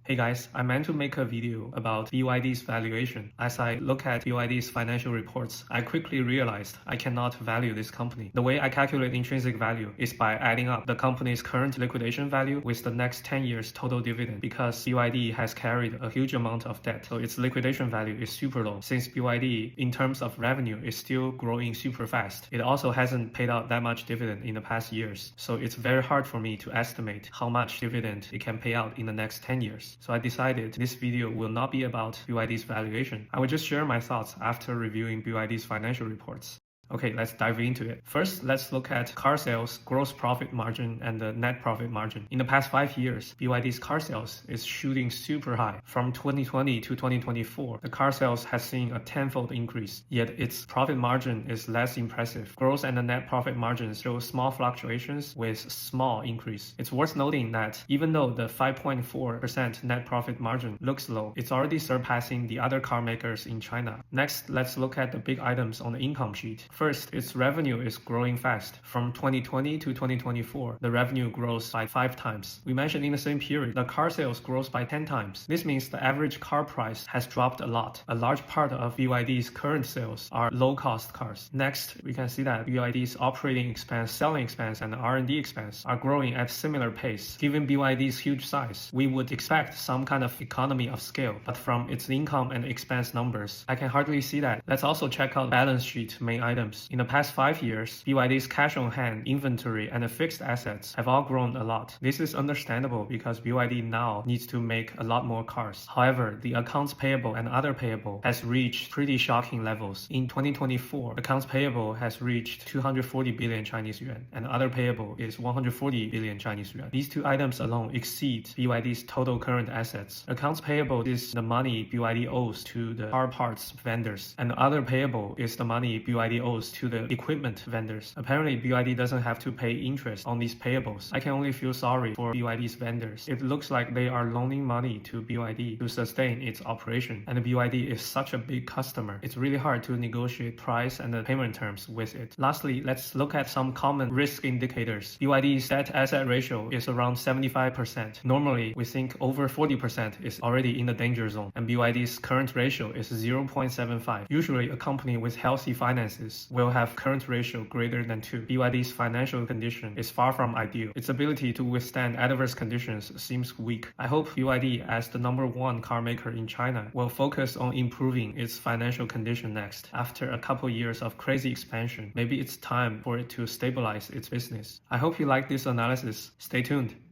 Hey guys, I meant to make a video about BYD's valuation. As I look at BYD's financial reports, I quickly realized I cannot value this company. The way I calculate intrinsic value is by adding up the company's current liquidation value with the next 10 years total dividend, because BYD has carried a huge amount of debt, so its liquidation value is super low. Since BYD, in terms of revenue, is still growing super fast, it also hasn't paid out that much dividend in the past years, so it's very hard for me to estimate how much dividend it can pay out in the next 10 years. So I decided this video will not be about BYD's valuation. I will just share my thoughts after reviewing BYD's financial reports. Okay, let's dive into it. First, let's look at car sales, gross profit margin, and the net profit margin. In the past 5 years, BYD's car sales is shooting super high. From 2020 to 2024, the car sales has seen a tenfold increase, yet its profit margin is less impressive. Gross and the net profit margins show small fluctuations with small increase. It's worth noting that even though the 5.4% net profit margin looks low, it's already surpassing the other car makers in China. Next, let's look at the big items on the income sheet. First, its revenue is growing fast. From 2020 to 2024, the revenue grows by 5 times. We mentioned in the same period, the car sales grows by 10 times. This means the average car price has dropped a lot. A large part of BYD's current sales are low-cost cars. Next, we can see that BYD's operating expense, selling expense, and R&D expense are growing at similar pace. Given BYD's huge size, we would expect some kind of economy of scale, but from its income and expense numbers, I can hardly see that. Let's also check out balance sheet main items. In the past 5 years, BYD's cash on hand, inventory, and fixed assets have all grown a lot. This is understandable because BYD now needs to make a lot more cars. However, the accounts payable and other payable has reached pretty shocking levels. In 2024, accounts payable has reached 240 billion Chinese yuan, and other payable is 140 billion Chinese yuan. These two items alone exceed BYD's total current assets. Accounts payable is the money BYD owes to the car parts vendors, and other payable is the money BYD owes to the equipment vendors. Apparently, BYD doesn't have to pay interest on these payables. I can only feel sorry for BYD's vendors. It looks like they are loaning money to BYD to sustain its operation, and BYD is such a big customer. It's really hard to negotiate price and the payment terms with it. Lastly, let's look at some common risk indicators. BYD's debt-asset ratio is around 75%. Normally, we think over 40% is already in the danger zone, and BYD's current ratio is 0.75. Usually, a company with healthy finances will have current ratio greater than 2. BYD's financial condition is far from ideal. Its ability to withstand adverse conditions seems weak. I hope BYD, as the #1 car maker in China, will focus on improving its financial condition next. After a couple years of crazy expansion, maybe it's time for it to stabilize its business. I hope you like this analysis. Stay tuned.